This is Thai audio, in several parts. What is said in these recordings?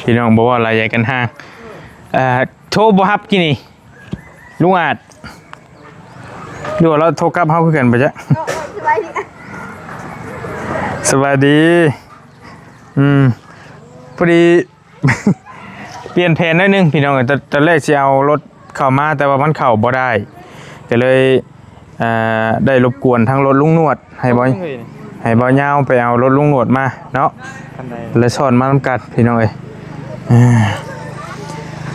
พี่น้องบอกว่าอะไรใหญ่กันห้างโทรบ่ฮับกี่นี่ลุงอาจดูว่าเราโทรกลับเฮาคือกันไปจ้ะสวัสดีพอดี เปลี่ยนแผนหน่อยนึงพี่น้องตอนแรกจะเอารถเข้ามาแต่ว่ามันเข้าบ่ได้ก็เลยได้รบกวนทั้งรถลุงนวดให้บ่ยาวไปเอารถลุงนวดมาเนาะเลยสอนมาทำกัดพี่น้องเอ้ย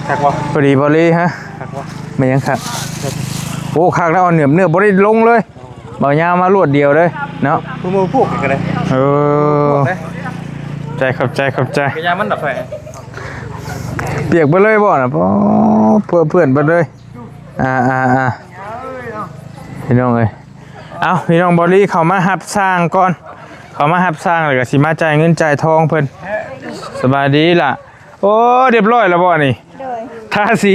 คักวะพอดีบอลี่ฮะคักวะไม่ยังคักโอ้คักแล้วเนื้อบอลี่ลงเลยบ่ยาวมาลวดเดียวเลยเนาะมือพูกกันเลยใจขอบใจกระยามันดับไฟเปียกไปเลยบ่นะเพื่อนไปเลยพี่น้องเอ้ยเอาพี่น้องบอลี่เข้ามาหับสร้างก่อนเขามาหับสร้างเลยก็สิมาจ่ายเงินจ่ายทองเพิ่นสบายดีล่ะโอ้เรียบร้อยแล้วบ่นี่ท่าสี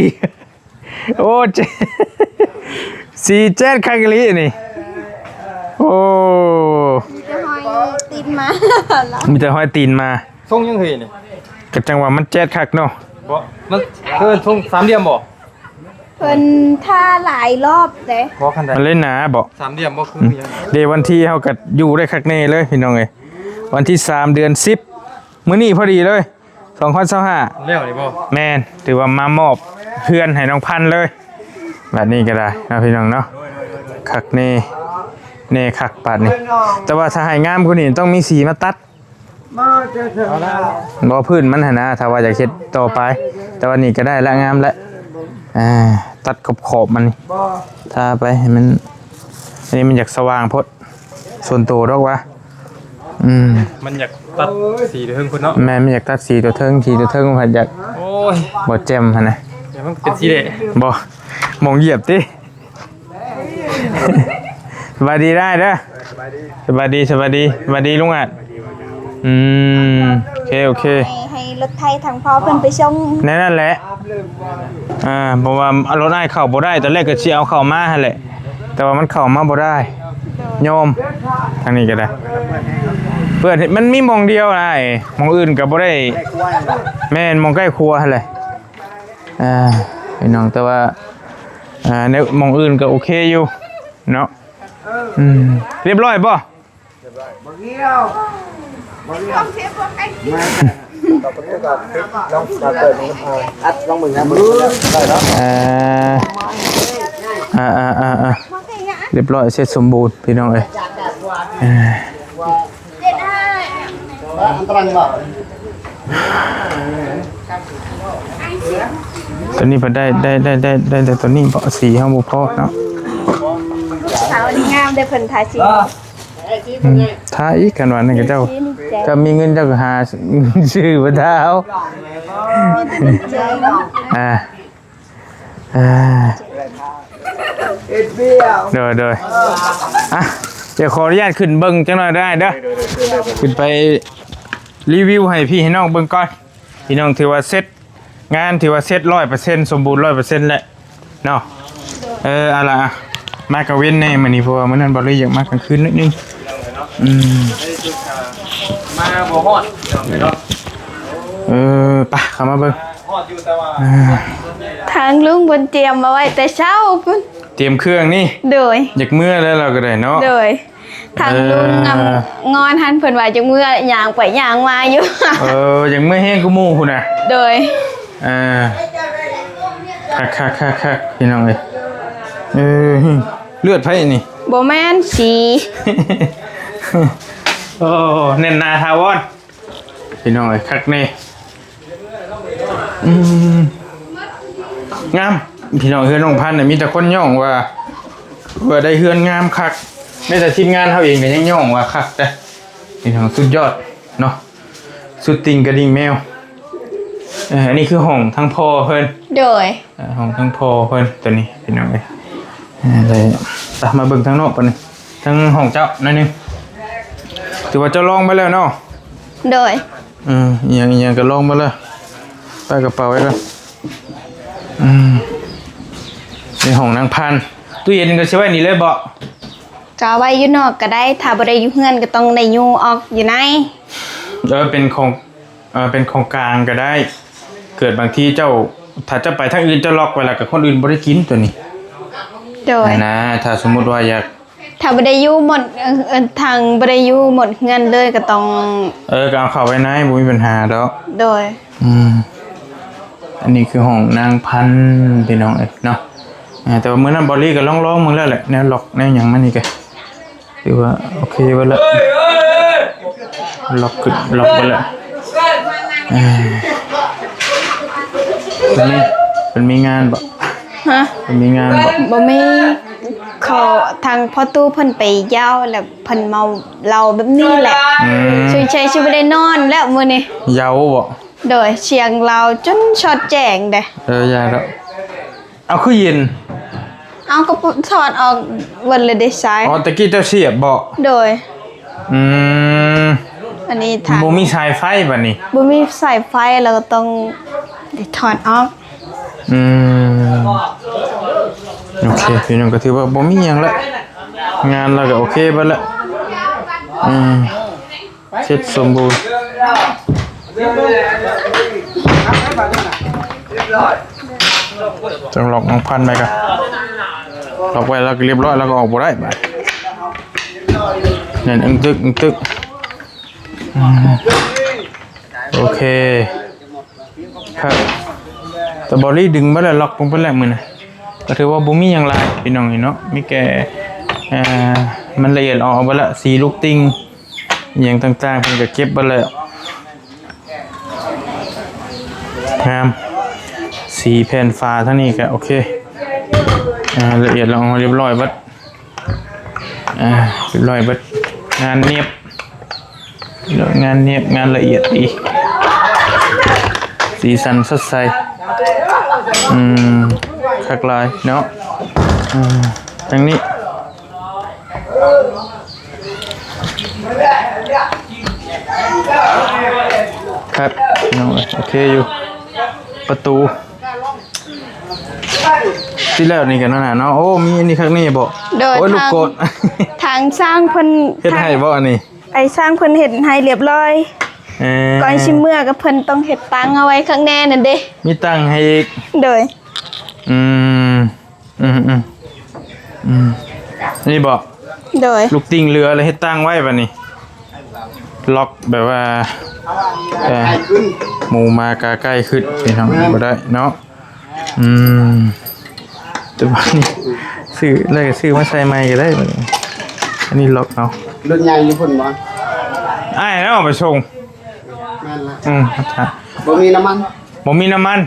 โอ้สีเจ็ดคักลีนี่โอ้มีแต่ห้อยตีนมาส่งยังเฮนี่กระจังว่ามันเจ็ดคักเนาะบ่มันส่งสามเหลี่ยมบ่เพิ่นท่าหลายรอบเด้บ่คันใดมันเล่นหนาบ่สามเหลี่ยมบ่คือเดวันที่เฮาก็อยู่ได้คักแน่เลยพี่น้องเอ้ยวันที่3เดือน10มื้อนี้พอดีเลย2025แล้วนี่บ่แม่นถือว่ามามอบเพื่อนให้น้องพันเลยแบบนี้ก็ได้นะพี่น้องเนาะคักเน่คักปาดนี่แต่ว่าถ้าให้งามกว่านี้ต้องมีสีมาตัดบ่พื้นมันหั่นนะถ้าว่าอยากเฮ็ดต่อไปแต่ว่านี่ก็ได้ละงามแล้วตัดขอบมันทาไปให้มันอันนี้มันอยากสว่างพดส่วนตัวดอกวะมันอยากตัดสีตัวเทิงคุณเนาะแม่มันอยากตัดสีตัวเทิงมันอยากโอ้ยบ่แจ่มหั่นนะเดี๋ยวมันเป็นสีแดงบ่มองเหยียบติสวัสดีได้เด้อสวัสดีลุงอาจโอเคให้รถไทยทางพ่อเพิ่นไปส่งนั่นแหละเพราะว่ารถอ้ายเข้าบ่ได้ตอนแรกก็สิเอาเข้ามาหั่นแหละแต่ว่ามันเข้ามาบ่ได้โยมทางนี้ก็ได้เปิดมันมีมองเดียวนะมองอื่นก็บ่ได้แม่นมองใกล้ครัวหั่นแหละพี่น้องแต่ว่าในมองอื่นก็โอเคอยู่เนาะเรียบร้อยป่ะลองมึงนะมึงได้แล้วเรียบร้อยเสร็จสมบูรณ์พี่น้องเอ้ยตัวนี้พอได้แต่ตัวนี้เพราะสีห้องบุพเพเนาะสาวงามได้เพิ่นทาสีท้าอีกกันวันนึงเจ้าจะมีเงินเจ้าก็หาชื่อมาเท้าเดี๋ยวเดี๋ยวขออนุญาตขึ้นเบิ้งจังหน่อยได้เด้อขึ้นไปรีวิวให้พี่ให้น้องเบิ้งก่อนพี่น้องถือว่าเซ็ตงานถือว่าเซ็ต100%สมบูรณ์ 100% แหละเนาะอะไรมากระเว้นในมันนี่เพราะว่ามันนั่นบริยากมากกลางคืนนิดนึงมาบ่ฮอดเนาะปะเข้ามาเบิ่งฮอดอยู่แต่ว่าทางลุงบนเตรียมมาไว้แต่เช้าพุ่นเตรียมเครื่องนี่โดยอยากเมื่อแล้วเราก็ได้เนาะโดยทางลุงงอนหันเพิ่นว่าจักเมื่อย่างไปย่างมาอยู่อยากเมื่อแห้งกูมู่พุ่นน่ะโดยคักพี่น้องเอ้ยเลือดไผนี่บ่แม่นสีเน้นนาทาวอนพี่น้องเอ้ยคักนี่งามพี่น้องเฮือนน้องพันธุ์น่ะมีแต่คนย่องว่าได้เฮือนงามคักไม่แต่ทีมงานเฮาเองก็ยังย่องว่าคักแต่พี่น้องสุดยอดเนาะสุดติงกระดิ่งแมวอันนี้คือห้องทั้งพ่อเพิ่นโดยห้องทั้งพ่อเพิ่นตัวนี้พี่น้องเอ้ยเลยตามมาเบิ่งทั้งนอกก่อนนึงทั้งห้องเจ้านั่นนึงถือว่าเจ้าลองไปแล้วเนาะโดยอย่างก็ลองมาแล้วใส่กระเป๋าไว้แล้วในห้องนางพันตู้เย็นก็ใช้ไว้นี่เลยบ่จะไว้อยู่นอกก็ได้ถ้าบ่ได้อยู่เฮือนก็ต้องได้อยู่ออกอยู่ในเป็นของ เป็นของกลางก็ได้ เกิดบางทีเจ้าถ้าจะไปทางอื่นจะล็อกไว้แล้วกับคนอื่นบ่ได้กินตัวนี้ โดย นะถ้าสมมุติว่าอยาก ถ้าบ่ได้อยู่หมดทางบ่ได้อยู่หมดเงินเลยก็ต้อง ก็เอาเข้าไว้ในบ่มีปัญหาดอก โดย อันนี้คือห้องนางพันธุ์พี่น้องเนาะแต่ว่ามื้อนั้นบอลลี่ก็ลองๆมึงแล้วแหละแนวล็อกแนวหยังมันนี่ก็ถือว่าโอเคเบิดละล็อกขึ้นล็อกไปแล้วเป็นมีงานบ่ ฮะ เป็นมีงานบ่ บ่มีเขาทางพ่อตู้เพิ่นไปยาวแล้วเพิ่นเมาเหล้าแบบนี้แหละช่วยใช้ชีวิตได้นอนแล้วมื้อนี้ เยาว์บ่ โดยเชียงเราจนชอดแจงเด้ ยาแล้วเอาคือเย็น เอาก็ถอดออกวันเลยได้ใช้ ตะกี้เจ้าเสียบบ่ โดย ม อันนี้ทาง บ่มีสายไฟบัดนี้ บ่มีสายไฟแล้วก็ต้องได้ถอดออก โอเคพี่น้องก็ถือว่าบ่มีหยังละงานเราก็โอเคเบิดละเสร็จสมบูรณ์ต้องล็อกน้องพันธุ์ไปกันล็อกไว้แล้วก็เรียบร้อยแล้วก็ออกบ่ได้บัดนั่นอึ้งตึกโอเคครับแต่บอลี่ดึงมาแล้วล็อกลงไปแล้วมือนะก็ถือว่าบ่มีหยังหลายพี่น้องนี่เนาะมีแค่มันละเอียดออกไปละสีลูกติงอย่างต่างๆเพิ่นก็เก็บไปแล้วงามสีแผ่นฟ้าทั้งนี้ก็โอเคละเอียดแล้วออกมาเรียบร้อยเบิดเรียบร้อยเบิดงานเนียบงานละเอียดดีสีสันสดใสคักลายเนาะทางนี้ครับน้องโอเคอยู่ประตูที่แล้วนี่กันนะเนาะโอ้มีอันนี้ข้างนี้บ่ โดย โอ้ยลูกโกด ทางสร้างเพิ่น เฮ็ดให้บ่อันนี้ ไอ้สร้างเพิ่นเฮ็ดให้เรียบร้อยก่อนสิเมื่อก็เพิ่นต้องเฮ็ดตังเอาไว้ข้างแน่นั่นเด้ มีตังค์ให้อีก โดย นี่บ่ โดย ลูกติงเรือเลยให้ตั้งไว้บัดนี้ล็อกแบบว่าหมูมากาใกล้ขึ้นพี่น้องบ่ได้เนาะแต่ว่านี่ซื้อมาใส่ใหม่ก็ได้บัดนี้อันนี้ล็อกเอา รุ่นใหญ่อยู่พุ่นบ่ อ้ายแล้วเอาไปส่ง แม่นละ ครับ บ่มีน้ำมัน บ่มีน้ำมัน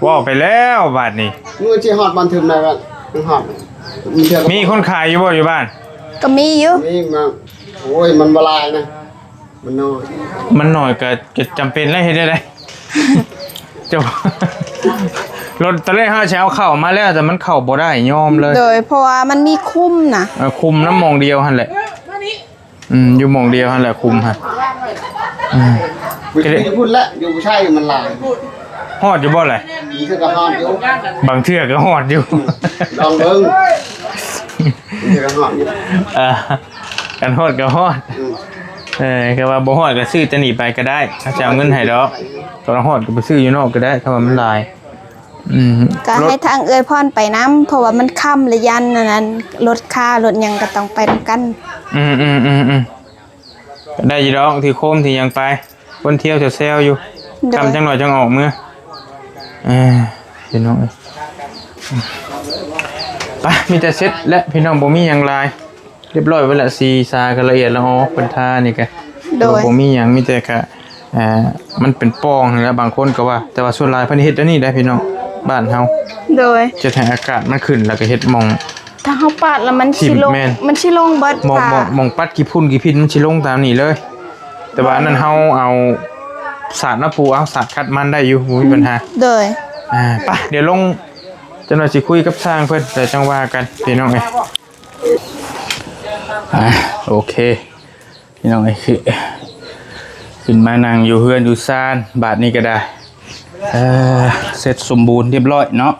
ว่าไปแล้วบาดนี้ นู่นสิฮอดบ้านถึมได้บ่มันฮอดมีเทื่อ มีคนขายอยู่บ่อยู่บ้าน ก็มีอยู่ มีมาโอ้ยมันบ่ลายนะมันน้อย มันหน่อยก็จำเป็นแล้วเฮ็ดได้ได เจ้ารถตะเล่ห้าเช้าเข้ามาแล้วแต่มันเข้าบ่ได้ยอมเลย โดยเพราะว่ามันมีคุ้มนะ คุมน้ำมองเดียวหั่นแหละอยู่มองเดียวหั่นแหละคุมฮะ วิธีพูดแล้วอยู่ใช่มันลาย ฮอดอยู่บ่แหละ มีเทื่อก็ฮอดอยู่ บางเทื่อก็ฮอดอยู่ ลองเบิ่งมีเทื่อก็ฮอดอยู่ กันฮอดก็ฮอดก็ว่าบ่ฮอดก็ซื้อจะหนีไปก็ได้ถ้าจะเอาเงินให้ดอกตอนฮอดก็ไปซื้ออยู่นอกก็ได้ถ้าว่ามันหลายก็ให้ทางเอื้อยพรไปน้ำเพราะว่ามันค่ำระยันนั้นรถค่ารถหยังก็ต้องไปนำกัน ได้อยู่ดอกที่โคมที่ยังไปคนเที่ยวแซวๆอยู่ทำจังหน่อยจังออกเมื่อพี่น้องไปมีแต่เซ็ตและพี่น้องบ่มีหยังหลายเรียบร้อยไว้ละซีซากันละเอียดแล้วอ๋อเป็นท่านี่แกโดยบ่มีหยังมีแต่กะมันเป็นปองแล้วบางคนก็ว่าแต่ว่าส่วนหลายเพิ่นเฮ็ดอันนี้ได้พี่น้องบ้านเฮา โดย จะให้อากาศมันขึ้นแล้วก็เฮ็ดหม่อง ถ้าเฮาปาดแล้วมันสิลง แม่น มันสิลงเบิด หม่อง ค่ะ หม่องปัดกี่พุ่นกี่พินมันสิลงตามนี้เลย แต่ว่าอันนั้นเฮาเอาสาดน้ำปูเอาสาดคัดมันได้อยู่บ่มีปัญหา โดย ไปเดี๋ยวลงจังหน่อยสิคุยกับช่างเพิ่นแต่จังว่ากันพี่น้องเอ้ยโอเคพี่น้องเอ้ยคือขึ้นมานั่งอยู่เฮือนอยู่ซ่านบาทนี้ก็ได้เสร็จสมบูรณ์เรียบร้อยเนาะ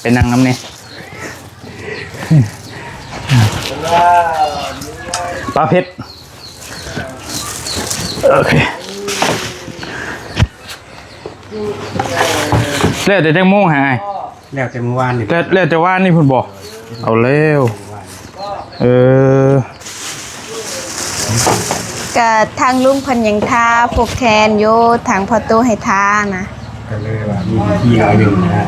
ไปนั่งน้ำเนี่ยป้าเพชรโอเค แล้วแต่จังโมงหาย แล้วแต่เมื่อวานนี่ แล้วแต่ว่านี่เพิ่นบอกเอาแล้วก็ทางลุงเพิ่นยังทาพวกแคนอยู่ทางพ่อตู้ให้ทานะ ก็เลยว่ามีที่หน่อยหนึงนะ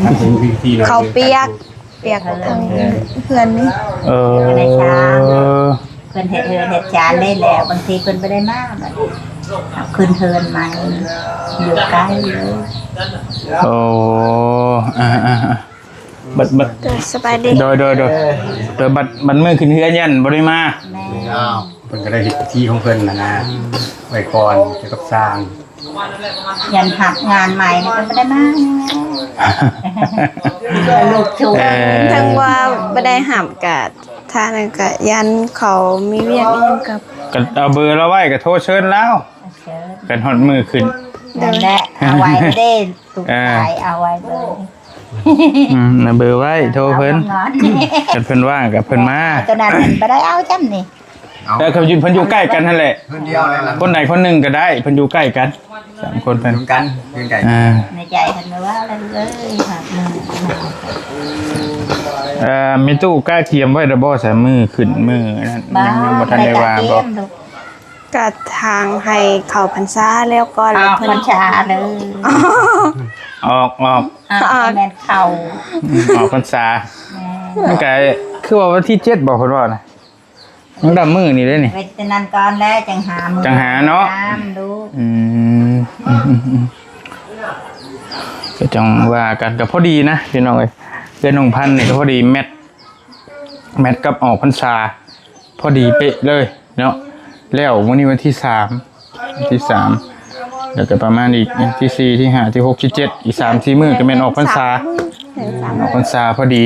ถ้าถึงที่หน่อย เขาเปียกทางเพื่อนนี่ ในช้างเพิ่นเฮ็ดจานได้แล้วบางทีเพิ่นบ่ได้มาบัดเอาคืนเทินใหม่อยู่ใกล้อยู่ โอ้บัด สบายดี โดยบัดมือขึ้นเฮือนยันบ่ได้มา แม่ อ้าวเพิ่นก็ได้เฮ็ดที่ของเพิ่นนะไว้ก่อนเกี่ยวกับสร้าง ยันหักงานใหม่นี่เพิ่นบ่ได้มาลูกชู ทั้งว่าบ่ได้หับกะท่านั้นก็ยันเขามีเวียกอีหยังกับ ก็เอาเบอร์เราไว้ก็โทรเชิญแล้ว เชิญ กันฮอดมือขึ้น นั่นแหละเอาไว้เด้ตุกขายเอาไว้เลย เอาเบอร์ไว้โทรเพิ่น งอน กันเพิ่นว่างกับเพิ่นมา ตัวนั้นมันบ่ได้เอาจำนี่ แล้วเขายืนเพิ่นอยู่ใกล้กันนั่นแหละ เพิ่นเดียวเลยล่ะ คนใดคนหนึ่งก็ได้เพิ่นอยู่ใกล้กัน3คนเพิ่น เหมือนกันเพิ่นไก่ ในใจเพิ่นว่าอะไรเลยค่ะ มีตู้กล้าเทียมไว้ระบ่ใส่มือขึ้นมือนั่นยังบ่ทันได้วางบ่ ก็ทางให้เขาพรรษาแล้วก็ เอา เพิ่ พั น นชาเลย ออก แม่นเข่า ออกพรรษามันก็คือว่าวันที่7บ่เพิ่นว่านะมันดำมือนี่เด้นี่ เวทนันก่อนแล้วจังหามือ จังหาเนาะ ดู ก็จังว่ากันก็พอดีนะพี่น้องเอ้ยเดือน1,000นี่ก็พอดีแมทกับออกพรรษาพอดีเป๊ะเลยเนาะแล้ววันนี้วันที่3แล้วก็ประมาณอีกที่4ที่5ที่6ที่7อีก3-4มื้อก็แม่นออกพรรษาออกพรรษาพอดี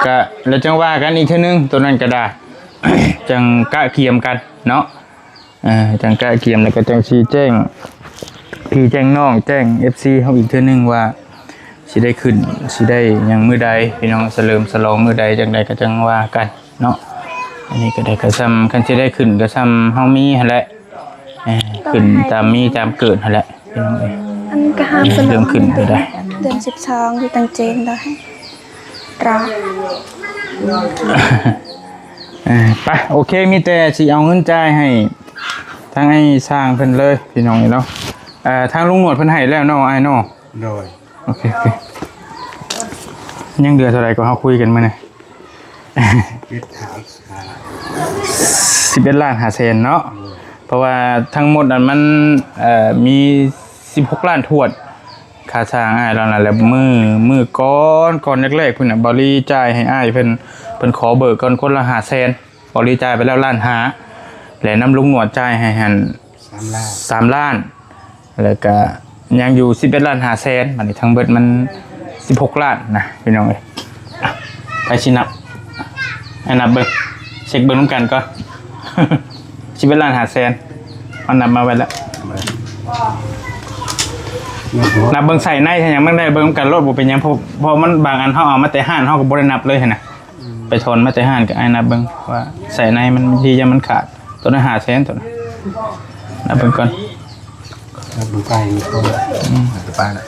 ก็แล้วจังว่ากันอีกเทื่อนึงตัวนั้นก็ได้ จังกะเกียมกันเนาะจังกะเกียมแล้วก็จังชี้แจ้งพี่แจ้งน้องแจ้ง FC เฮาอีกเทื่อนึงว่าสิได้ขึ้นสิได้หยังมื้อใดพี่น้องเฉลิมฉลองมื้อใดจังใดก็จังว่ากันเนาะอันนี้ก็ได้ก็ซ้ำคันสิได้ขึ้นก็ซ้ำเฮามีหั่นแหละขึ้นตามมีตามเกิดหั่นแหละพี่น้องเอ้ย อันก็ห้ามสนุ เริ่มขึ้นก็ได้ เดือน12อยู่ตังเจนได้รอ ไปโอเคมีแต่สิเอาเงินจ่ายให้ทางไอ้สร้างเพิ่นเลยพี่น้องเนาะทางลุงหนวดเพิ่นให้แล้วเนาะไอ้เนาะ โดย โอเคยังเดือเท่าไหร่ก็เฮาคุยกันมื้อนี้ คิดหา 11 ล้าน5แสนเนาะเพราะว่าทั้งหมดนั้นมันมี16ล้านทวดค่าสร้างอ้ายแล้วนั่นแหละมือก่อนแรกๆเพิ่นน่ะบ่รีจ่ายให้อ้ายเพิ่นขอเบิกก่อนคนละ5แสนบ่รีจ่ายไปแล้วล้านห้าแล้วนำลุงหนวดจ่ายให้หั่น 3 ล้านแล้วก็ยังอยู่11ล้าน5แสนบัดนี้ทั้งเบิดมัน16ล้านนะพี่น้องเอ้ยไปสินับให้นับเบิ่งเช็คเบิ่งนำกันก่อน 11ล้าน5แสนเอานับมาไว้แล้วนับเบิ่งใส่ในถ้าหยังมันได้เบิ่งนำกันรถบ่เป็นหยังเพราะมันบางอันเฮาเอามาแต่ห้านเฮาก็บ่ได้นับเลยหั่นน่ะไปทนมาแต่ห้านก็อ้ายนับเบิ่งว่าใส่ในมันดีจังมันขาดตัวนั้น5แสนตัวนั้นนับเบิ่งก่อน แล้วดูไปนี่ก็จะไปละ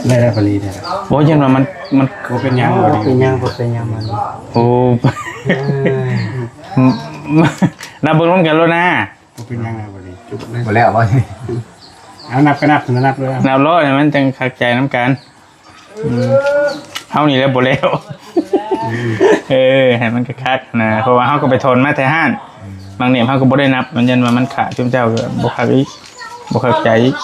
ได้พอดีได้ โอ้ยยันว่ามัน บ่เป็นหยังบ่เป็นหยังบ่เป็นหยังมัน โอ้ นับเบิ่งร่วมกันแล้วนะ บ่เป็นหยังบ่ดีจุกเลย หมดแล้วบ่ เอานับก็นับนับเลย นับร้อยมันจังคักใจน้ำกันเฮานี่แหล้วบ่แล้วให้มันคักๆนะเพราะว่าเฮาก็ไปทนมาแต่ห้านบางเนี่ยเฮาก็บ่ได้นับมันยันว่ามันขาดจุ่มเจ้าก็บ่คักอีกบ่คักใจอีก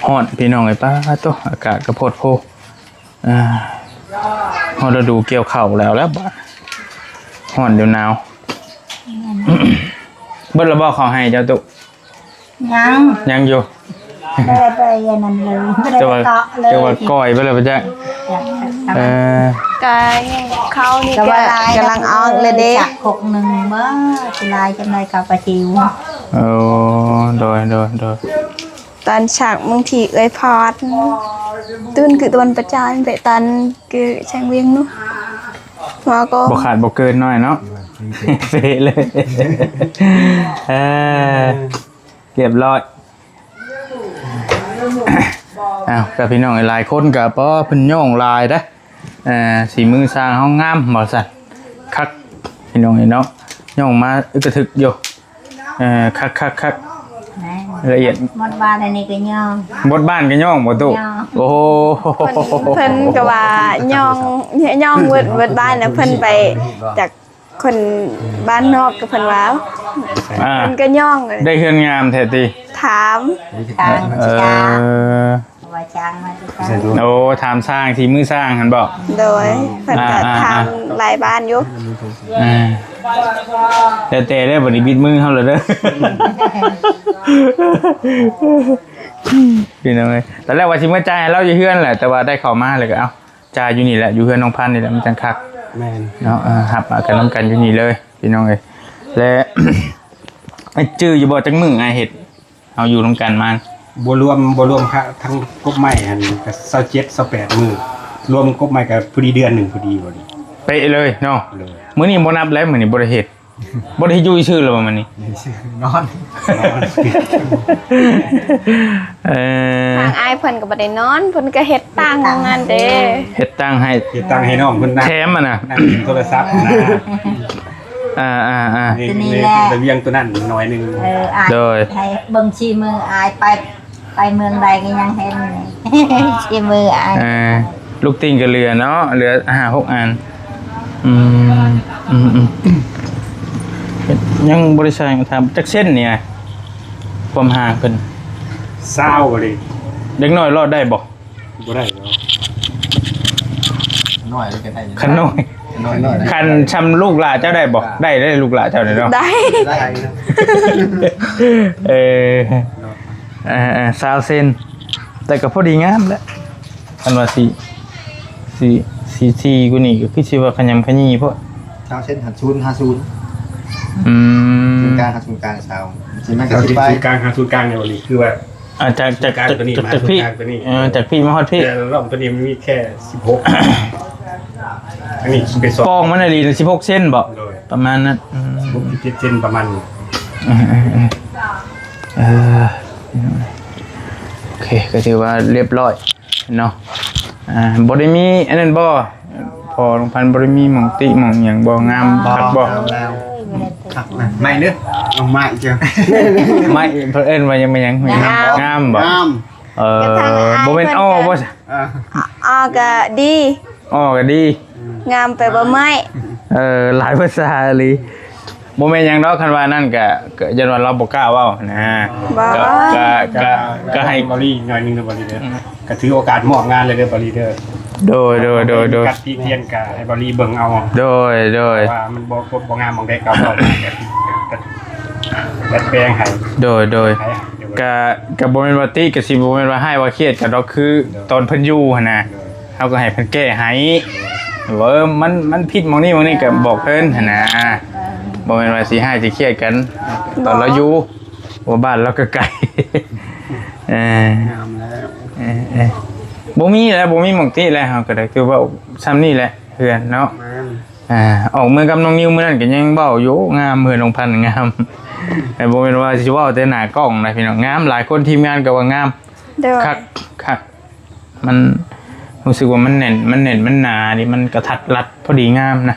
ฮ้อนพี่น้องไอ้ป้าโตอากาศก็โพดโพฮอดฤดูเกี่ยวข้าวแล้วบ่ฮ้อนเดี๋ยวหนาวเบิดละบ่เขาให้เจ้าตุ ยังอยู่ ไม่ได้ไปยันนั้นเลยไม่ได้ จะ ไป ว่า เกาะเลย จะว่าก้อยไปเลยป่ะจ๊ะ อยากทำ ก็ยังเขานี่ ก็ ก็ ว่าลาย กำลังออกเลยเด้ จักหกหนึ่งเมื่อสิลายจำได้กับปะจิว โอ้โดย ตอนฉากบางทีเอ้ยพอดตื่นคือตอนประจานไปตันคือแชงเวียงนู้มาก็ บ่ขาดบ่เกินหน่อยเนาะ เฟะเลยเออเรียบร้อยอ้าวกับพี่น้องหลายคนกับป้อเพิ่นย่องลายเด้อสีมือสร้างเฮางามบ่ซั่นคักพี่น้องเนาะย่องมาอึกกระทึกอยู่คักละเอียด หมดบ้านอันนี้ก็ย่อง บดบ้านก็ย่องบ่ตุ ย่อง โอ้โห เพิ่นก็ว่าย่องเวิดบ้านแล้วเพิ่นไปจากคนบ้านนอกกับเพิ่นว่า อ่า เพิ่นก็ย่องเลย ได้เฮือนงามแท้ติ ถาม ทาง เอ จ้าง อ ว่าจ้างมาจ้าง โอ้ถามสร้างที่มือสร้างหันบอก โดยเพิ่นก็ทางหลายบ้านอยู่ แต่ได้บริบิดมือเขาเลยเด้อ พี่น้องเลยตอนแรกว่าชิมว่าจ่ายให้เราอยู่เฮือนแหละแต่ว่าได้เข้ามาเลยก็เอ้าจ่ายอยู่นี่แหละอยู่เฮือนน้องพันธุ์นี่แหละมันจังคัก แม่น เนาะหับมากันน้ำกันอยู่นี่เลยพี่น้องเลยและ ไอ้จื้ออยู่บ่จังมึงไอ้เห็ดเอาอยู่ร่วมกันมา บ่รวมค่ะทั้งกบไม้หันก็27 28มื้อรวมกบไม้ก็พอดีเดือนหนึงพอดีบ่ดี เป๊ะเลยเนาะ เลย มื้อนี้บ่นับแล้วมื้อนี้บ่ได้เฮ็ดบ่ได้อยู่ชื่อแล้วบ่มื้อนี้ นอน ทางอ้ายเพิ่นก็บ่ได้นอนเพิ่นก็เฮ็ดตั้งงานเด้ เฮ็ดตั้งให้ เฮ็ดตังค์ให้น้องเพิ่นนั่ง แถมอ่ะนะ นั่งกินโทรศัพท์นะ นี่ระเบียงตัวนั้นหน่อยหนึง อายให้เบิ่งชีมืออายไปเมืองใดก็ยังเห็นชีมืออาย ลูกติ่งก็เหลือเนาะเหลือ5-6อันยังบริษัททำจักเส้นเนี่ยความห่างเพิ่น เศร้าเลย เด็กน้อยรอดได้บ่ บ่ได้เนาะ น้อยเลยก็ได้ คันน้อย น้อย คันชำลูกหลานเจ้าได้บ่ได้ลูกหลานเจ้าได้เนาะ ได้ ได้ 20เซนแต่ก็พอดีงามแล้วคันว่าสีกูนี่ก็คือสิว่าขยำขยี้เพราะ ชาวเช่นหัดศูนย์50ศูนย์กลางศูนย์กลางชาวสิแม่นก็ เรา สิ ที่ ไป ศูนย์กลางหาศูนย์กลางเนี่ยบ่นี่คือว่า จากพี่ จากพี่ จากพี่มาฮอดพี่ แต่รอบตัวนี้มันมีแค่16อันนี้เป็น2 ปองมันน่ะดี16เซนบ่ เลย ประมาณนั้น 17เซนประมาณนี้ โอเคก็ถือว่าเรียบร้อยเนาะบ่ได้มีอันนั้นบ่พอลงพันบ่ได้มีหม่องติหม่องหยังบ่งามคักบ่ แล้วครับไม่เด้อเอาไม้เจ้า ไม่เพิ่นเอิ้นว่ายังไม่หยังงามบ่ งาม บ่แม่นอ้อบ่ ออก็ดี อ้อก็ดี งามไปบ่ไหม้ หลายภาษาอีหลีบ่แม่นหยังดอกคันว่านั่นก็ยันว่าเราบ่กล้าเว้านะ บ่ ก็ให้ บริหน่อยนึงนะบริเด้อก็ถือโอกาสมอบงานเลยเด้อบริเด้อ โดย กัดที่เทียนกะให้บริเบิ่งเอา โดย ว่ามันบ่งามมองได้เก่าเก่าแบบแปลงให้ โดย ให้เดี๋ยว ก็บ่แม่นว่าติก็สิบ่แม่นว่าให้ว่าเครียดก็ดอกคือตอนเพิ่นอยู่หั่นน่ะเฮาก็ให้เพิ่นแก้ให้ว่ามันผิดหม่องนี้ก็บอกเพิ่นหั่นน่ะบ่แม่นว่าสิให้สิเครียดกันตอนเราอยู่ว่าบ้านเราก็ไกล งามแล้ว บ่มีแล้วบ่มีหม่องติแล้วเฮาก็ได้คือว่าซ้ำนี่แหละเพื่อนเนาะออกมือกับน้องนิวมื้อนั้นก็ยังเว้าอยู่งามเพื่อนน้องพันธุ์งามแต่บ่แม่นว่าสิเว้าแต่หน้ากล้องนะพี่น้องงามหลายคนทีมงานก็ว่างาม โดย คักมันรู้สึกว่ามันแน่นมันหนาดิมันกระทัดรัดพอดีงามนะ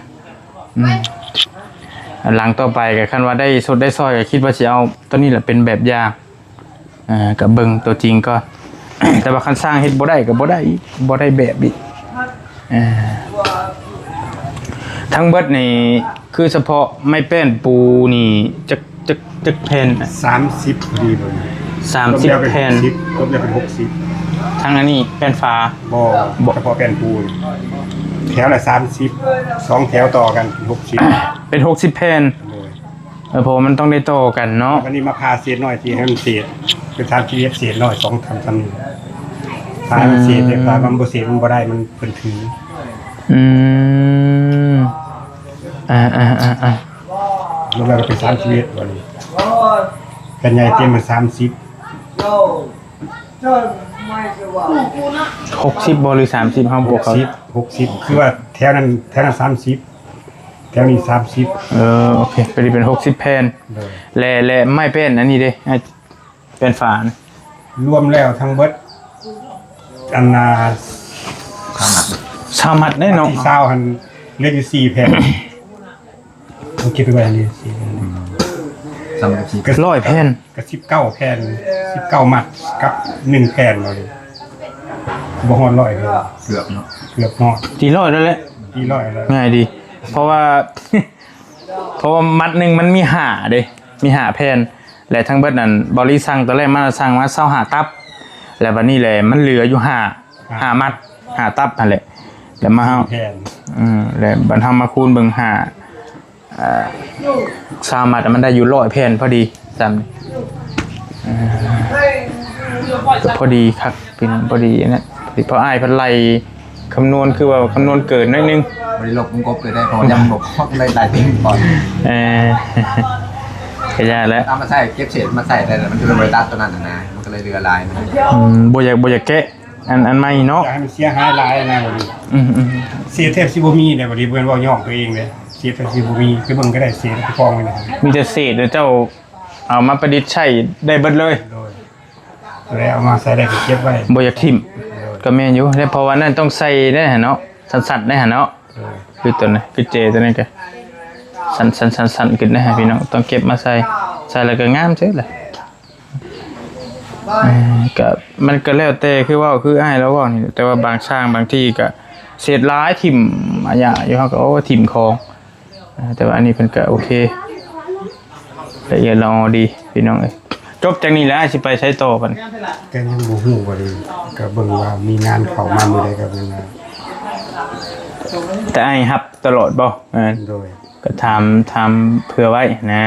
หลังต่อไปก็คันว่าได้สดได้ซอยก็คิดว่าสิเอาตัวนี้แหละเป็นแบบอย่างกับเบิ่งตัวจริงก็ แต่ว่าคันสร้างเฮ็ดบ่ได้ก็บ่ได้แบบอีกทั้งเบิดนี่คือเฉพาะไม้แป้นปูนี่จักแผ่น 30พอดีเลย 30แผ่น รวมแล้วเป็น60 ทั้งอันนี้แป้นฟ้า บ่เฉพาะแผ่นปูนแถวละ30 2แถวต่อกัน60 เป็น60แผ่น เลย เพราะมันต้องได้โตกันเนาะ วันนี้มาพาเศษหน่อยที่ให้มันเศษเป็นทางที่เศษหน่อย2ทำ ขายมันเสียแต่ขายมันบ่เสียมันบ่ได้มันเพิ่นถือ อืมรวมแล้วก็เป็น31วันนี้กันใหญ่เต็มมัน30 60บ่หรือ30ห้องบวกเขา 60คือว่าแถวนั้น30แถวนี้30 โอเคไปดิเป็น60แผ่น เลย และไม่เป็นอันนี้เด้เป็นฝาน รวมแล้วทั้งเบิดอันน่ะ ชามัดได้เนาะ ที่เศร้าหันเหลืออยู่4แผ่นผมคิดไปว่าอันนี้4แผ่น สำหรับที่ 100แผ่น ก็19แผ่น19มัดกับ1แผ่นเอาเลยบ่ฮอด100เลย เกือบเนาะ เกือบฮอด ตีร้อยแล้วแหละ ที่100แล้ว ง่ายดี เพราะว่า เพราะว่ามัดหนึ่งมันมีหาเด้มีหาแผ่นและทั้งเบิดนั้นบริสั่งตอนแรกมันสั่งมา25ตับ แล้ววันนี้แหละมันเหลืออยู่5มัด5ตับนั่นแหละแล้วมาเฮา แผ่น แล้วบัดเฮามาคูณเบิ่งสามมัดมันได้อยู่100แผ่นพอดีจำพอดีครับเป็นพอดีนะเพราะอ้ายเพิ่นไล่คำนวณคือว่าคำนวณเกินหน่อยนึง บริโลกมันกบเลยได้พอยำบกได้หลายเต็มก่อน ก็ยากแล้ว เอามาใส่เก็บเศษมาใส่ได้แต่มันคือเป็นบริษัทตัวนั้นนะมันก็เลยเรือลายมัน บ่อยากแกะอันใหม่เนาะ อยากให้มันเสียหายหลายนะบัดนี้เสียแทบสิบ่มีเลยบัดนี้เพิ่นเว้าย่องตัวเองเลยเสียแทบสิบ่มีคือเบิ่งก็ได้เสียไปกองไว้นะ มีแต่เศษเดี๋ยวเจ้าเอามาประดิษฐ์ใช้ได้เบิดเลย โดยแล้วเอามาใส่ได้ก็เก็บไว้ บ่อยากทิ่มก็แม่นอยู่แต่เพราะว่านั่นต้องใส่ได้หั่นเนาะสั่นๆได้หั่นเนาะคือตัวนั้นคือเจตัวนั้นก็สั่นๆขึ้นได้หั่นพี่น้องต้องเก็บมาใส่แล้วก็งามเฉยเลยก็มันก็แล้วแต่คือว่าคืออ้ายแล้วว่านี่แต่ว่าบางช่างบางที่ก็เศษร้ายทิ่มอะหยะอยู่เฮาก็โอ้ทิ่มของแต่ว่าอันนี้เพิ่นก็โอเคละเอียดละออดีพี่น้องเอ้ยจบจากนี้แล้วสิไปใช้ต่อเพิ่น ก็ยังบ่ฮู้ว่าดีก็เบิ่งว่ามีงานเข้ามามื้อใดก็เบิ่งว่า แต่อ้ายรับตลอดบ่โดย ก็ทำเผื่อไว้นะ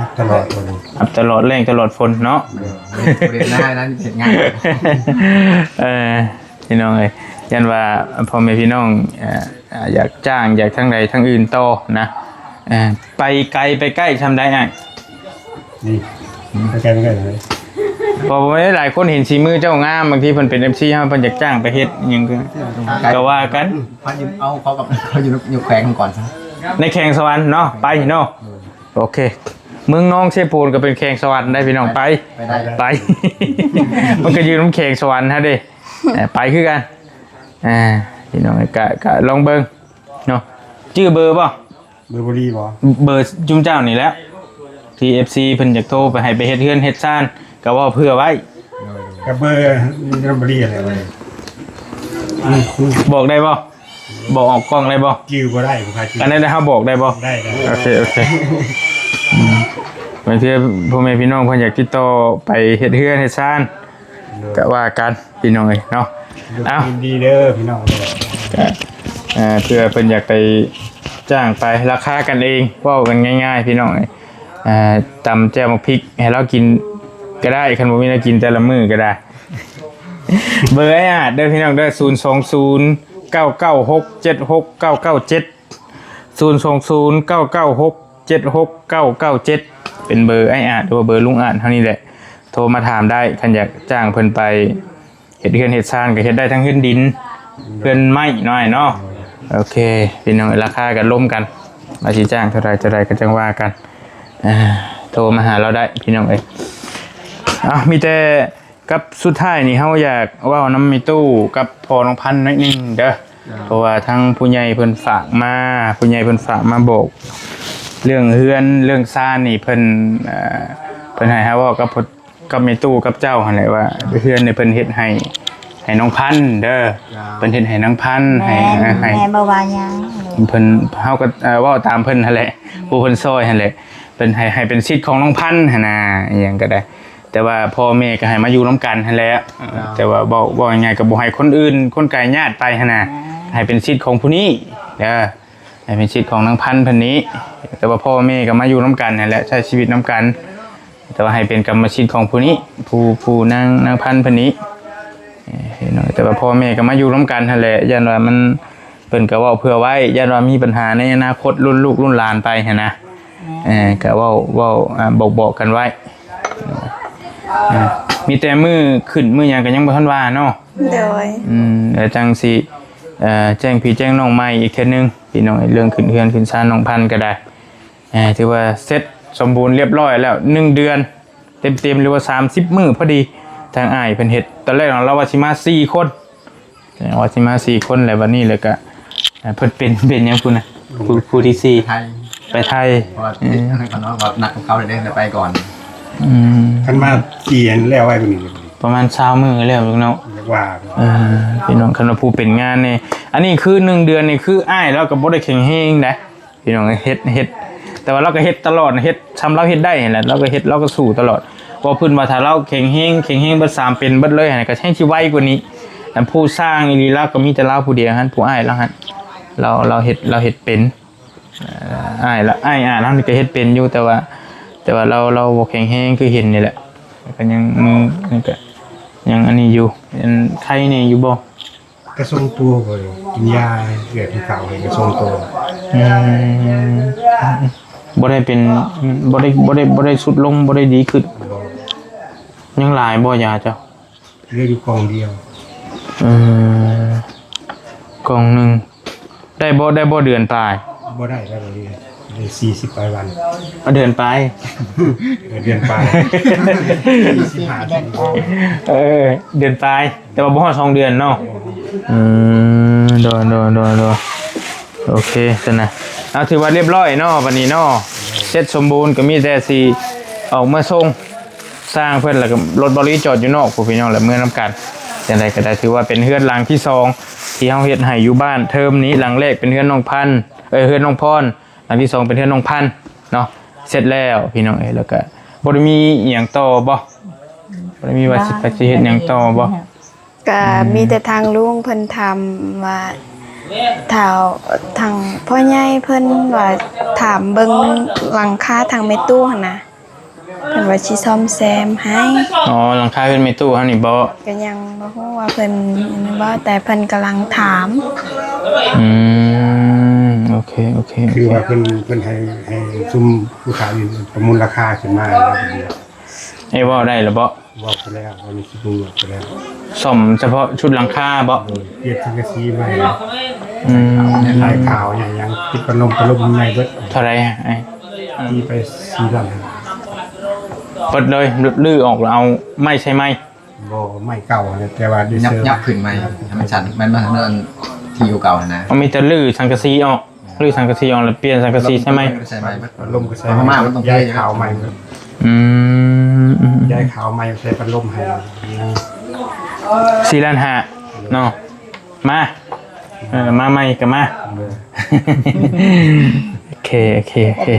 รับตลอดบ่ดี รับตลอดแรงตลอดฝนเนาะ เรียนง่ายนะเห็นง่าย พี่น้องเอ้ยยันว่าพ่อแม่พี่น้องอยากจ้างอยากทั้งใดทั้งอื่นต่อนะไปไกลไปใกล้ทำได้อ้าย นี่ไปไกลเลย เพราะว่าหลายคนเห็นสีมือเจ้างามบางทีเพิ่นเป็น MC เฮาเพิ่นอยากจ้างไปเฮ็ดหยังก็ว่ากัน เขายืมเอาเขากับเขาอยู่แขวงก่อนซะ ในแข่งสวรรค์เนาะไปเนาะโอเคเมืองน้องเชฟพูนก็เป็นแข่งสวรรค์ได้พี่น้องไป มันก็ยืนน้ำแข่งสวรรค์ฮะเด้ไปคือกันพี่น้องก็ลองเบิ่งเนาะชื่อเบอร์บ่ เบอร์บ่ดีบ่ เบอร์จุ่มเจ้านี่แหละ TFC เพิ่นอยากโทรไปให้ไปเฮ็ดเฮือนเฮ็ดซ่านก็ว่าเพื่อไว้ ก็เบอร์บ่ดีอะไรบ่ บอกได้บ่บอกออกกล้องได้บ่ ชื่อบ่ได้บ่ค่าชื่อ อันนั้นเฮาบอกได้บ่ ได้ โอเคบางทีพ่อแม่พี่น้องเพิ่นอยากติดต่อไปเฮ็ดเฮือนเฮ็ดซ่านก็ว่ากันพี่น้องเอ้ยเนาะเอ้า ยินดีเด้อพี่น้อง เพื่อเพิ่นอยากไปจ้างไปราคากันเองเว้ากันง่ายๆพี่น้องเอ้ยตำแจ่วมะพริกให้เรากินก็ได้คันบ่มีเรากินแต่ละมื้อก็ได้ เบอร์ไอ้อาดเด้อพี่น้องเด้อ020-996-76997 เป็นเบอร์ไอ้อาดหรือว่าเบอร์ลุงอาดเท่านี้แหละโทรมาถามได้คันอยากจ้างเพิ่นไปเฮ็ดเฮือนเฮ็ดซ่านก็เฮ็ดได้ทั้งเฮือนดินเฮือนไม้น้อยเนาะโอเคพี่น้องราคากันล้มกันมาสิจ้างเท่าไรก็จังว่ากันโทรมาหาเราได้พี่น้องเอ้ยมีแต่กับสุดท้ายนี่เฮาอยากว่าน้ำมีตู้กับพอน้องพันธุ์นิดนึงเด้อเพราะว่าทั้งผู้ใหญ่เพิ่นฝากมาบอกเรื่องเฮือนเรื่องซ่านนี่เพิ่นให้เฮาว่ากับมีตู้กับเจ้าหั่นแหละว่าเฮือนนี่เพิ่นเฮ็ดให้น้องพันธุ์เด้อเพิ่นเฮ็ดให้น้องพันธุ์ให้ แม่บ่ว่าหยัง เพิ่นเฮาก็เว้าตามเพิ่นหั่นแหละผู้เพิ่นซอยหั่นแหละเพิ่นให้เป็นสิทธิ์ของน้องพันธุ์หั่นน่ะอีหยังก็ได้แต่ว่าพ่อแม่ก็ให้มาอยู่น้ำกันหั่นแหละแต่ว่าบอกยังไงก็บ่ให้คนอื่นคนไกลญาติไปหั่นน่ะให้เป็นสิทธิ์ของผู้นี้เด้อให้เป็นสิทธิ์ของนางพันธุ์เพิ่นนี้แต่ว่าพ่อแม่ก็มาอยู่น้ำกันนั่นแหละใช้ชีวิตน้ำกันแต่ว่าให้เป็นกรรมสิทธิ์ของผู้นี้ผู้นางพันธุ์เพิ่นนี้ พี่น้องแต่ว่าพ่อแม่ก็มาอยู่ร่วมกันนั่นแหละยันว่ามันเพิ่นก็เว้าเผื่อไว้ยันว่ามีปัญหาในอนาคตรุ่นลูกรุ่นหลานไปหันนะก็เว้าบอกกันไว้มีแต่มือขึ้นมือหยังก็ยังบ่ทันว่าเนาะโดยแล้วจังสิแจ้งพี่แจ้งน้องใหม่อีกเทื่อนึงพี่น้องเรื่องขึ้นเฮือนขึ้นศาลน้องพันธุ์ก็ได้ถือว่าเสร็จสมบูรณ์เรียบร้อยแล้ว1เดือนเต็มๆหรือว่า30มื้อพอดีทางอ้ายเพิ่นเฮ็ดตอนแรกเราว่าสิมา4คนว่าสิมา4คนแล้วบัดนี้เลยก็เพิ่นเป็นหยังพุ่นน่ะผู้ที่4ไทยไปไทยเพราะว่าเขาเนาะว่านักของเขาเลยได้ไปก่อนท่านมาเกียนแล้วไว้บ่นี่ประมาณ20มื้อแล้วลูกเนาะว่าพี่น้องคันว่าผู้เป็นงานนี่อันนี้คือ1เดือนนี่คืออ้ายเราก็บ่ได้แข็งแรงนะพี่น้องเฮ็ดแต่ว่าเราก็เฮ็ดตลอดเฮ็ดทำเราเฮ็ดได้แหละเราก็เฮ็ดเราก็สู้ตลอดเพราะเพิ่นว่าถ้าเราแข็งแรงเบิด3เป็นเบิดเลยก็ใช้ชีวิตกว่านี้แต่ผู้สร้างอีหลีเราก็มีแต่เราผู้เดียวหั่นผู้อ้ายเราหั่นเราเฮ็ดเป็นอ้ายเรานี่ก็เฮ็ดเป็นอยู่แต่ว่าเราบ่แข็งแรงคือเห็นนี่แหละก็ยังมือนี่ก็ยังอันนี้อยู่ยังไข้นี่อยู่บ่กระทรงตัวบ่เลยกินยาเลือดที่เก่าให้กระทรงตัวบ่ได้เป็นบ่ได้สุดลงบ่ได้ดีขึ้นยังหลายบ่ยาเจ้าเหลืออยู่กล่องเดียวกล่องนึงได้บ่เดือนปลายบ่ได้เลย40ปลายวันเดือนปลายเดือนปลาย45เดือนปลายแต่ว่าบ่ฮอด2เดือนเนาะโดโอเคซั่นน่ะเอาถือว่าเรียบร้อยเนาะบัดนี้เนาะเสร็จสมบูรณ์ก็มีแต่สิออกมาส่งสร้างเพิ่นแล้วก็รถบริจอดอยู่นอกผู้พี่น้องแล้วเมื่อนำกันจังได๋ก็ได้ถือว่าเป็นเฮือนหลังที่2ที่เฮาเฮ็ดให้อยู่บ้านเทอมนี้หลังแรกเป็นเฮือนน้องพันธุ์เฮือนน้องพรหลังที่2เป็นเฮือนน้องพันธุ์เนาะเสร็จแล้วพี่น้องแล้วก็บ่ได้มีอีหยังต่อบ่ได้มีว่าสิไปเฮ็ดหยังต่อบ่ก็มีแต่ทางลุงเพิ่นทำว่าทางพ่อใหญ่เพิ่นว่าถามเบิ่งหลังคาทางแม่ตู้หั่นน่ะเพิ่นว่าสิซ่อมแซมให้หลังคาเพิ่นแม่ตู้เฮานี่บ่ก็ยังบ่ฮู้ว่าเพิ่นบ่แต่เพิ่นกำลังถามโอเคคือว่าเพิ่นให้ซุ่มผู้ขายประมูลราคาขึ้นมาแล้วเดียวให้เว้าได้หรือบ่เว้าไปแล้วว่ามีสิบุญไปแล้วซ่อมเฉพาะชุดหลังคาบ่เปลี่ยนสังกะสีใหม่ลายขาวอย่างยังติดพัดลมใหม่เบิดเท่าไหร่ไอ้ที่ไป4ล้านเปิดเลยลื้อออกแล้วเอาไม่ใช่ไหมบ่ไม่เก่าแต่ว่าดิเซอร์ยับขึ้นใหม่ให้มันชันมันมาทางนั้นที่อยู่เก่านะมันมีแต่ลื้อสังกะสีออกแล้วเปลี่ยนสังกะสีใช่ไหมใช่ไหมลมก็ใช่มากมันต้องย้ายขาวใหม่ย้ายขาวใหม่ใช้พัดลมให้4 ล้าน 5เนาะมาใหม่ก็มาโอเค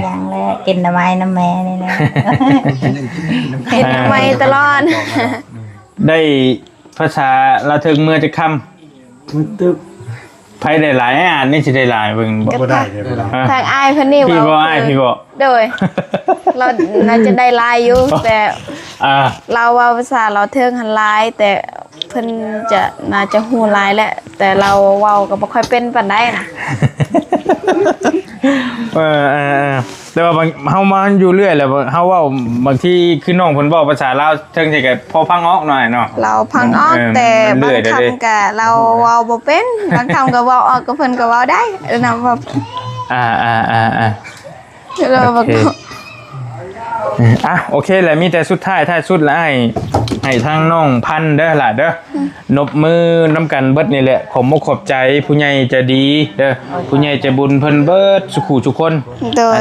อย่างแรกกินน้ำไม้น้ำแม่นี่นะกินน้ำไม้ตลอดได้ภาษาเราถึงเมื่อจะคำตึ๊บไพ่ได้หลายอ่านนี่จะได้หลายเบิ่งบ่ได้ทางอ้ายเพิ่นนี่ว่าพี่บ่โดยเราจะได้ลายอยู่แต่เราว่าภาษาเราเทิงหันลายแต่เพิ่นจะน่าจะฮู้ลายแหละแต่เราเว้าก็บ่ค่อยเป็นปานใดนะแต่ว่าเฮามาอยู่เรื่อยแล้วเฮาเว้าบางทีคือน้องเพิ่นเว้าภาษาลาวเทิงสิก็พอฟังออกหน่อยเนาะเราฟังออกแต่บางคำก็เราเว้าบ่เป็นบางคำก็เว้าออกก็เพิ่นก็เว้าได้นำว่าเราบ่โอเคแหละมีแต่สุดท้ายสุดแล้วให้ทางน้องพันเด้อล่ะเด้อนบมือนำกันเบิดนี่แหละผมบ่ขอบใจผู้ใหญ่ใจดีเด้อผู้ใหญ่ใจบุญเพิ่นเบิดสุขุทุกคน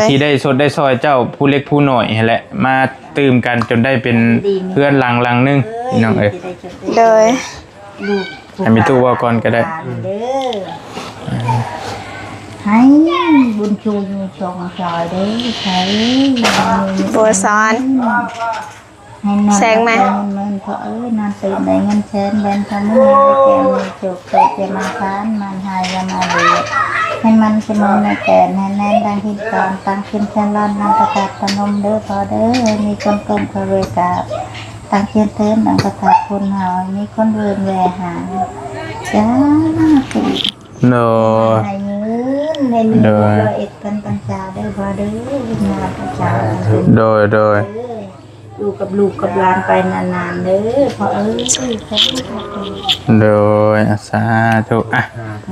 ที่ได้สดได้ซอยเจ้าผู้เล็กผู้น้อยนั่นแหละมาตื่มกันจนได้เป็นเพื่อนหลังนึงพี่น้องเอ้ยโดยให้มีตู้ว่าก่อนก็ได้ให้บุญชูชงจอยได้ใช้บัวซ้อนแสงไหมมันเพราะนอนตื่นได้เงินเชิญเบนทำมือแกมจุกเตะจะมาค้านมันหายมาเรียบให้มันเสมอในแก่นแน่นดังที่ตอนตั้งขึ้นแค่ร้อนน้ำประกาศพนมเด้อพอเด้อมีคนกลมคารวยกาบ ตั้งเทียนเทินดังกระถาคนเฮามีคนเดินแวหาจ้าสิ โดย ให้ยืนในนี้เราเอ็ดกันปัญญาได้บ่เด้อวิญญาณพระเจ้า โดย อยู่กับลูกกับหลานไปนานๆเด้อพอสาธุ โดยสาธุอ่ะ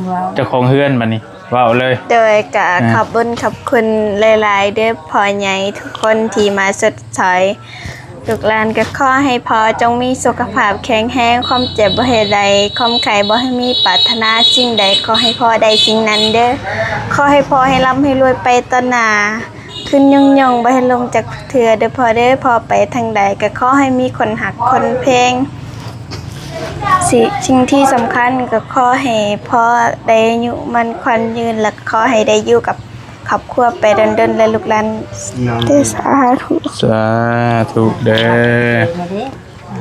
ว้าว เจ้าของเฮือนบัดนี้เว้าเลย โดยกะขอบคุญขอบคุณหลายๆเด้อพ่อใหญ่ทุกคนที่มาสดใสลูกหลานก็ขอให้พ่อจงมีสุขภาพแข็งแรงความเจ็บบ่ให้ใดความไข้บ่ให้มีปรารถนาสิ่งใดขอให้พ่อได้สิ่งนั้นเด้อขอให้พ่อให้ร่ำให้รวยไปตอหน้าขึ้นยงๆบ่ให้ลงจากเถือเด้อพ่อเด้อพ่อไปทางใดก็ขอให้มีคนหักคนเพลงสิ่งที่สำคัญก็ขอให้พ่อได้อายุมันขวัญยืนและขอให้ได้อยู่กับครอบครัวไปดนๆและลูกหลานเด้อสาธุ สาธุเด้อ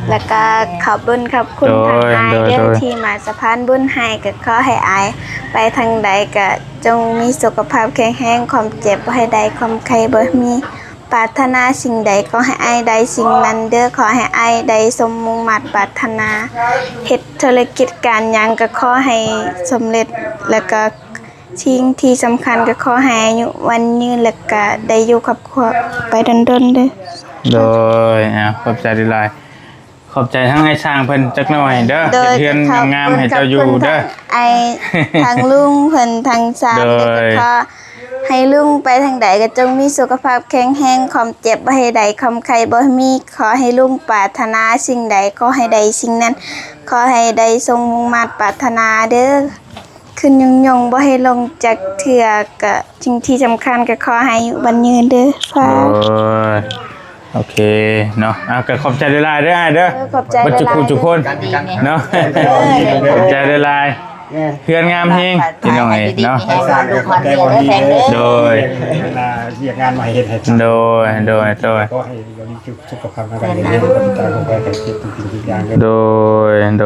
แล้วก็ขอบคุญขอบคุณทางอายเรื่องที่มาสะพานบุญให้ก็ขอให้อายไปทางใดก็จงมีสุขภาพแข็งแรงความเจ็บบ่ให้ใดความไข้บ่มีปรารถนาสิ่งใดขอให้อายได้สิ่งนั้นเด้อขอให้อายได้สมมุ่งมั่นปรารถนาเฮ็ดธุรกิจการหยังก็ขอให้สำเร็จแล้วก็สิ่งที่สำคัญก็ขอให้อายุวันยืนแล้วก็ได้อยู่กับครอบครัวไปดนๆเด้อ โดยขอบใจหลายๆขอบใจทั้งไอ้ช่างเพิ่นจักหน่อยเด้อเฮ็ดเฮือนงามๆให้เจ้าอยู่เด้อ ไอทางลุงเพิ่นทางสาม โดย เด็กก็ให้ลุงไปทางใดก็จงมีสุขภาพแข็งแรงความเจ็บบ่ให้ใดความไข้บ่มีขอให้ลุงปรารถนาสิ่งใดขอให้ได้สิ่งนั้นขอให้ได้ทรงมุ่งมั่นปรารถนาเด้อขึ้นยงๆบ่ให้ลงจากเถือกก็สิ่งที่สำคัญก็ขอให้อายุบันยืนเด้อสา โด ธุ ยโอเคเนาะก็ขอบใจหลายๆเด้ออ้ายเด้อ ขอบใจห บัด ลายๆ จุกคนเนาะขอบใจหลายๆเฮือนงามเฮงพี่น้องเอ้ยเนาะ สร้างก็ได้บ่ดีเด้อ โดย เวลาเรียกงานมาเฮ็ดให้ โดย ก็ให้บริสุขภาพร่างกายดีๆกับตาของไปแต่เจ็บทุกอย่างเด้อ โดย ทางก็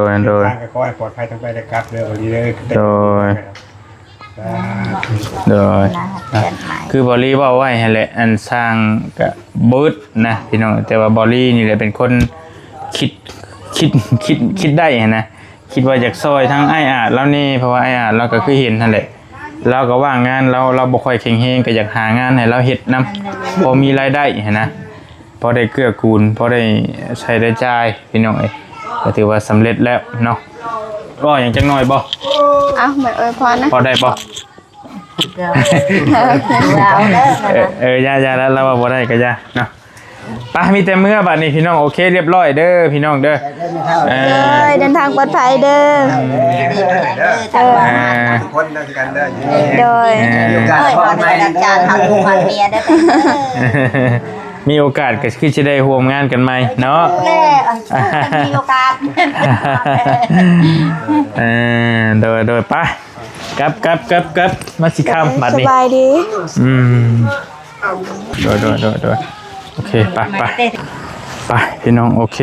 ขอให้ปลอดภัยทั้งไปและกลับเด้อบ่ดีเด้อ โดย โดยคือบอลลี่ว่าไว้ให้แหละอันสร้างกับบูธนะพี่น้องแต่ว่าบอลลี่นี่แหละเป็นคนคิดได้นะคิดว่าอยากซอยทั้งไอ้อาจแล้วนี่เพราะว่าไอ้อาจเราก็คือเห็นนั่นแหละเราก็ว่างงานเราบ่ค่อยแข็งแรงก็อยากหางานให้เราเฮ็ดนํพอมีรายได้นะพอได้เกื้อกูลพอได้ใช้ได้จ่ายพี่น้องเอ้ยก็ถือว่าสำเร็จแล้วเนาะก็อย่างจังน้อยบ่ เอ้าเหมือนอวยพรนะ พอได้บ่ ยาแล้วเราบ่ได้ก็ยาเนาะไปมีแต่เมื่อบัดนี้พี่น้องโอเคเรียบร้อยเด้อพี่น้องเด้อเดินทางปลอดภัยเด้อ ทุกคนเด้อกันเด้อ โดย มีโอกาสก็คือจะได้ร่วมงานกันใหม่เนาะ มีโอกาส โดยไปกับมาสิคำบัด ส นี้ บายดี โดยโอเคไปพี่น้องโอเค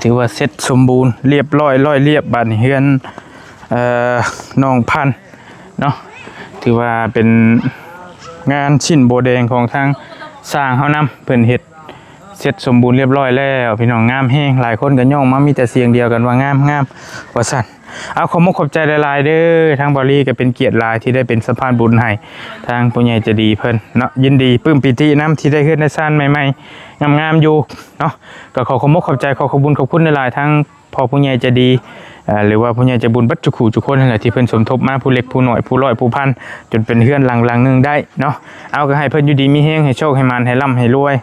ถือว่าเสร็จสมบูรณ์เรียบร้อยเรียบบัดนี้เฮือนน้องพันธุ์เนาะถือว่าเป็นงานชิ้นโบแดงของทางสร้างเฮานำเพิ่นเฮ็ดเสร็จสมบูรณ์เรียบร้อยแล้วพี่น้องงามแฮงหลายคนก็ย่องมามีแต่เสียงเดียวกันว่างามว่าซั่นเอาขอบใจหลายๆเด้อทางบริก็เป็นเกียรติหลายที่ได้เป็นสะพานบุญให้ทางผู้ใหญ่ใจะดีเพิ่นเนาะยินดีปลื้มปิตินำที่ได้เฮ็ดได้สร้างใหม่ๆงามๆอยู่เนาะก็ขอบใจขอบคุณหลายๆทั้งพ่อผู้ใหญ่ใจะดีหรือว่าผู้ใหญ่ใจบุญบัดจุขู่ทุกคนนั่นแหละที่เพิ่นสมทบมาผู้เล็กผู้น้อยผู้ร้อยผู้พันจนเป็นเฮือนหลังนึงได้เนาะเอาก็ให้เพิ่นอยู่ดีมีแฮงให้โชคให้มานให้ร่ำให้รวย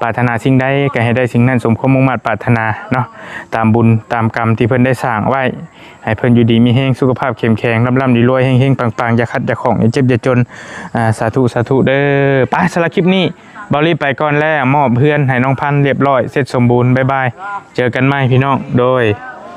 ปรารถนาสิ่งใดก็ให้ได้สิ่งนั้นสมความมุ่งมั่นปรารถนาเนาะตามบุญตามกรรมที่เพิ่นได้สร้างไว้ให้เพิ่นอยู่ดีมีแฮงสุขภาพเข้มแข็งร่ำรวยเฮงๆปังๆอย่าขัดอย่าของอย่าเจ็บอย่าจนสาธุเด้อไปสำหรับคลิปนี้บอลลี่ไปก่อนแล้วมอบเพื่อนให้น้องพันธุ์เรียบร้อยเสร็จสมบูรณ์บ๊ายบายเจอกันใหม่พี่น้องโดย